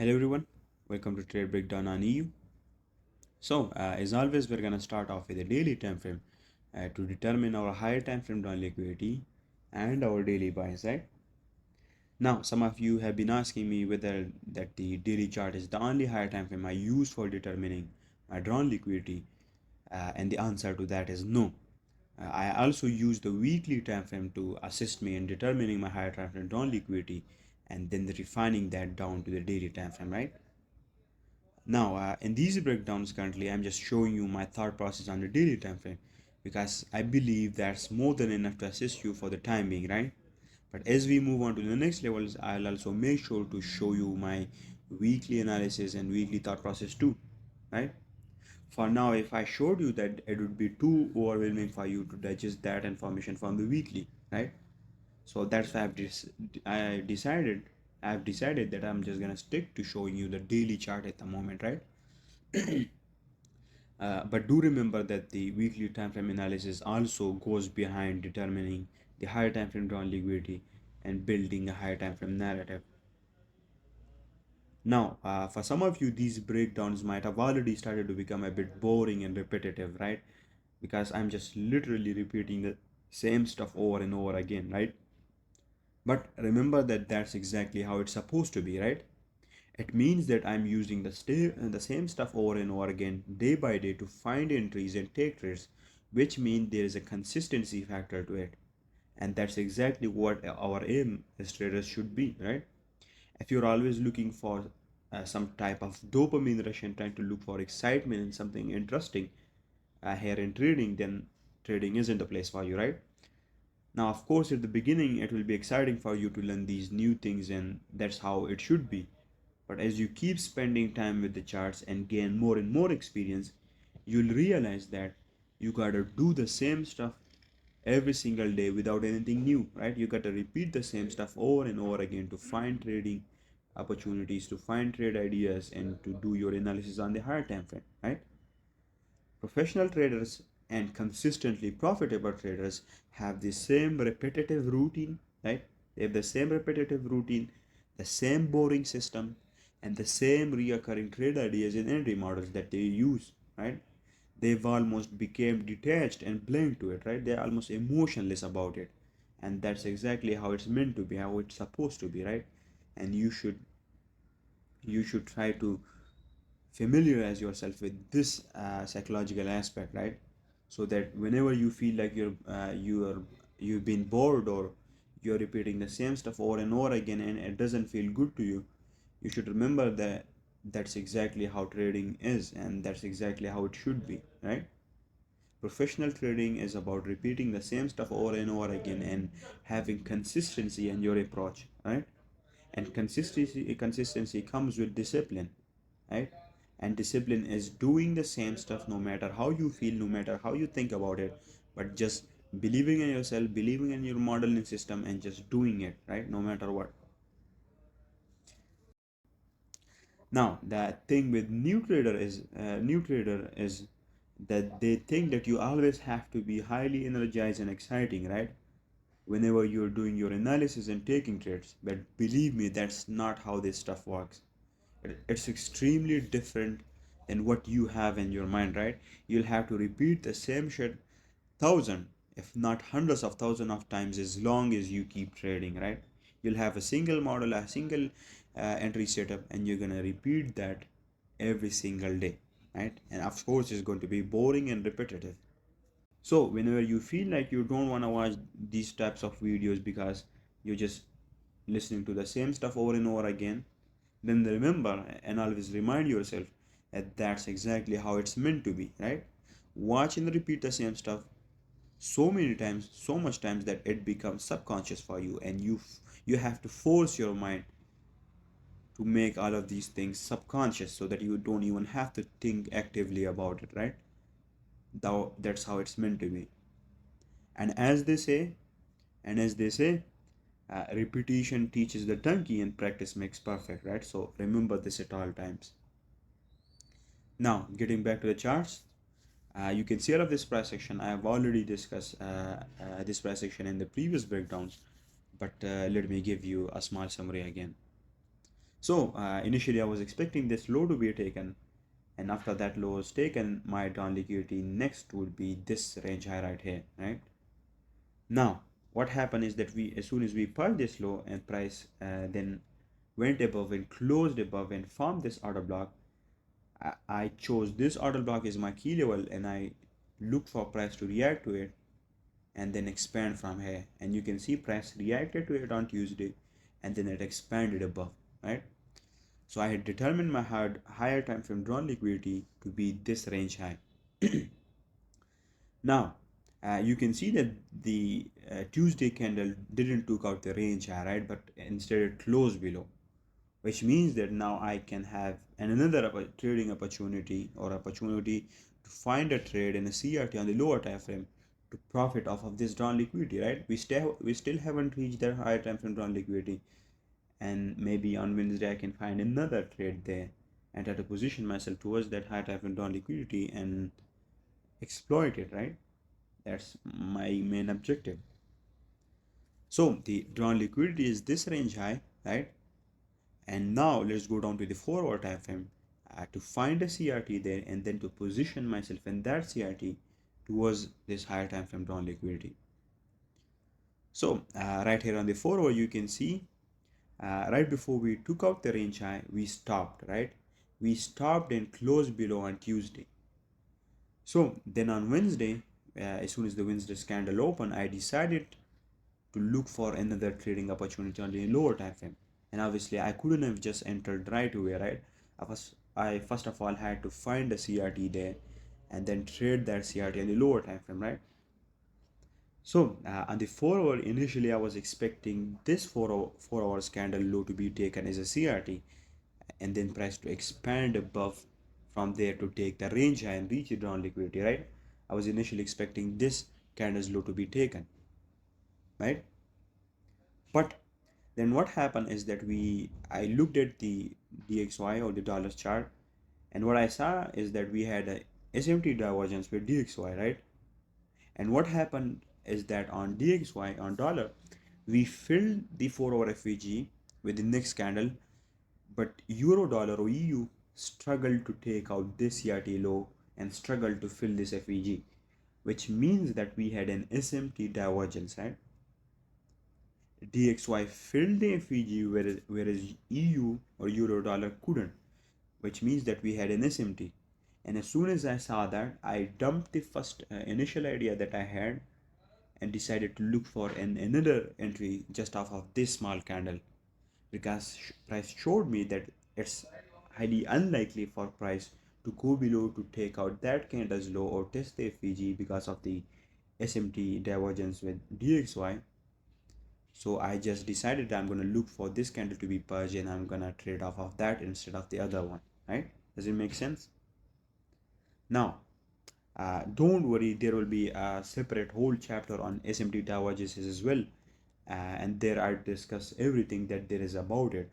Hello everyone, welcome to Trade Breakdown on EU. As always, we're gonna start off with a daily time frame to determine our higher time frame down liquidity and our daily buys, right? Now, some of you have been asking me whether that the daily chart is the only higher time frame I use for determining my drawn liquidity, and the answer to that is no. I also use the weekly time frame to assist me in determining my higher time frame drawn liquidity, and then refining that down to the daily time frame, right? Now, in these breakdowns currently, I'm just showing you my thought process on the daily time frame because I believe that's more than enough to assist you for the time being, right? But as we move on to the next levels, I'll also make sure to show you my weekly analysis and weekly thought process too, right? For now, if I showed you that, it would be too overwhelming for you to digest that information from the weekly, right? So that's why I've decided that I'm just gonna stick to showing you the daily chart at the moment, right? But do remember that the weekly time frame analysis also goes behind determining the higher time frame drawn liquidity and building a higher time frame narrative. Now, for some of you, these breakdowns might have already started to become a bit boring and repetitive, right? Because I'm just literally repeating the same stuff over and over again, right? But remember that that's exactly how it's supposed to be, right? It means that I'm using the same stuff over and over again, day by day, to find entries and take trades, which means there is a consistency factor to it. And that's exactly what our aim as traders should be, right? If you're always looking for some type of dopamine rush and trying to look for excitement and something interesting here in trading, then trading isn't the place for you, right? Now, of course, at the beginning, it will be exciting for you to learn these new things, and that's how it should be. But as you keep spending time with the charts and gain more and more experience, you'll realize that you gotta do the same stuff every single day without anything new, right? You gotta repeat the same stuff over and over again to find trading opportunities, to find trade ideas, and to do your analysis on the higher time frame, right? Professional traders and consistently profitable traders have the same repetitive routine, right? They have the same repetitive routine, the same boring system, and the same reoccurring trade ideas and entry models that they use, right? They've almost became detached and blind to it, right? They're almost emotionless about it. And that's exactly how it's meant to be, how it's supposed to be, right? And you should try to familiarize yourself with this psychological aspect, right? So that whenever you feel like you've been bored, or you're repeating the same stuff over and over again and it doesn't feel good to you, you should remember that that's exactly how trading is, and that's exactly how it should be, right? Professional trading is about repeating the same stuff over and over again and having consistency in your approach, right? And consistency comes with discipline, right? And discipline is doing the same stuff no matter how you feel, no matter how you think about it, but just believing in yourself, believing in your modeling system, and just doing it, right? No matter what. Now, the thing with new trader is that they think that you always have to be highly energized and exciting, right? Whenever you're doing your analysis and taking trades. But believe me, that's not how this stuff works. It's extremely different than what you have in your mind, right? You'll have to repeat the same shit thousand, if not hundreds of thousands of times, as long as you keep trading, right? You'll have a single model, a single entry setup, and you're gonna repeat that every single day, right? And of course, it's going to be boring and repetitive. So whenever you feel like you don't want to watch these types of videos because you're just listening to the same stuff over and over again, then remember and always remind yourself that that's exactly how it's meant to be, right? Watch and repeat the same stuff so many times, so much times that it becomes subconscious for you, and you have to force your mind to make all of these things subconscious so that you don't even have to think actively about it, right? That's how it's meant to be. And as they say, repetition teaches the donkey and practice makes perfect, right? So remember this at all times. Now, getting back to the charts, you can see all of this price action. I have already discussed this price action in the previous breakdowns, but let me give you a small summary again. So initially I was expecting this low to be taken, and after that low is taken, my down liquidity next would be this range high right here, right? Now, what happened is that we, as soon as we purged this low and price then went above and closed above and formed this order block, I chose this order block as my key level, and I look for price to react to it and then expand from here. And you can see price reacted to it on Tuesday and then it expanded above, right? So I had determined my higher time frame drawn liquidity to be this range high. Now, you can see that the Tuesday candle didn't took out the range high, right? But instead it closed below, which means that now I can have another trading opportunity or opportunity to find a trade in a CRT on the lower time frame to profit off of this drawn liquidity, right? We still haven't reached that higher time frame drawn liquidity, and maybe on Wednesday I can find another trade there and try to position myself towards that higher time frame drawn liquidity and exploit it, right? That's my main objective. So the drawn liquidity is this range high, right? And now let's go down to the 4 hour time frame to find a CRT there and then to position myself in that CRT towards this higher time frame drawn liquidity. So right here on the 4 hour, you can see right before we took out the range high, we stopped, right? We stopped and closed below on Tuesday. So then on Wednesday, as soon as the Wednesday candle opened, I decided to look for another trading opportunity on the lower time frame. And obviously I couldn't have just entered right away, right? I first of all had to find a CRT there and then trade that CRT on the lower time frame, right? So on the 4 hour, initially I was expecting this 4 hours candle low to be taken as a CRT and then price to expand above from there to take the range high and reach it down liquidity, right? I was initially expecting this candle's low to be taken, right? But then what happened is that I looked at the DXY or the dollars chart, and what I saw is that we had a SMT divergence with DXY, right? And what happened is that on DXY on dollar, we filled the 4 hour FVG with the next candle, but Euro dollar or EU struggled to take out this CRT low and struggled to fill this FVG, which means that we had an SMT divergence, right? DXY filled the FEG, whereas EU or Euro dollar couldn't, which means that we had an SMT. And as soon as I saw that, I dumped the first initial idea that I had and decided to look for another entry just off of this small candle, because price showed me that it's highly unlikely for price to go below to take out that candle's low or test the FEG because of the SMT divergence with DXY. So I just decided I'm going to look for this candle to be purged and I'm going to trade off of that instead of the other one, right? Does it make sense? Now, don't worry, there will be a separate whole chapter on SMT divergences as well. And there I discuss everything that there is about it.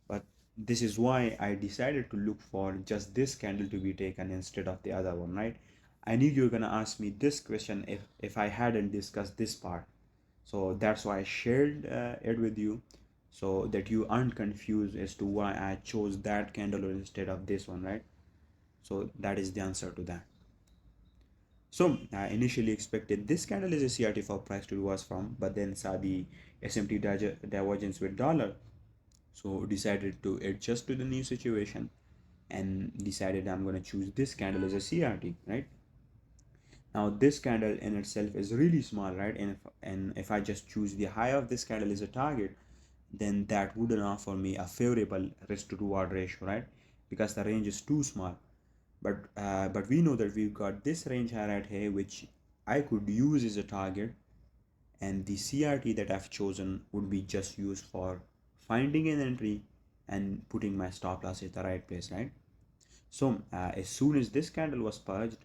But this is why I decided to look for just this candle to be taken instead of the other one, right? I knew you were gonna ask me this question if I hadn't discussed this part. So that's why I shared it with you so that you aren't confused as to why I chose that candle instead of this one, right? So that is the answer to that. So I initially expected this candle is a CRT for price to reverse from, but then saw the SMT divergence with dollar, so decided to adjust to the new situation and decided I'm going to choose this candle as a CRT, right? Now this candle in itself is really small, right? And if I just choose the high of this candle as a target, then that wouldn't offer me a favorable risk to reward ratio, right? Because the range is too small. But we know that we've got this range high right here, which I could use as a target, and the CRT that I've chosen would be just used for finding an entry and putting my stop loss at the right place, right? So as soon as this candle was purged,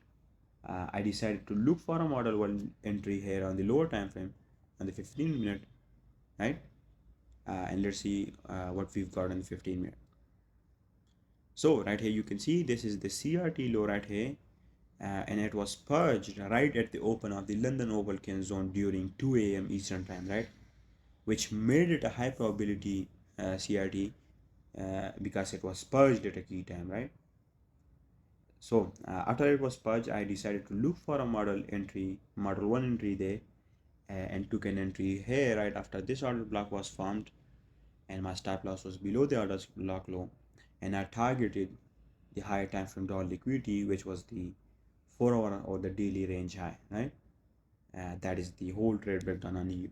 I decided to look for a model 1 entry here on the lower time frame on the 15 minute, right? And let's see what we've got on the 15 minute. So right here you can see this is the CRT low right here, and it was purged right at the open of the London Ovaltine zone during 2 a.m. Eastern time, right? Which made it a high probability CRT because it was purged at a key time, right? So after it was purged, I decided to look for a model one entry there, and took an entry here right after this order block was formed, and my stop loss was below the order block low, and I targeted the higher time frame dollar liquidity, which was the 4 hour or the daily range high, right? That is the whole trade breakdown on you.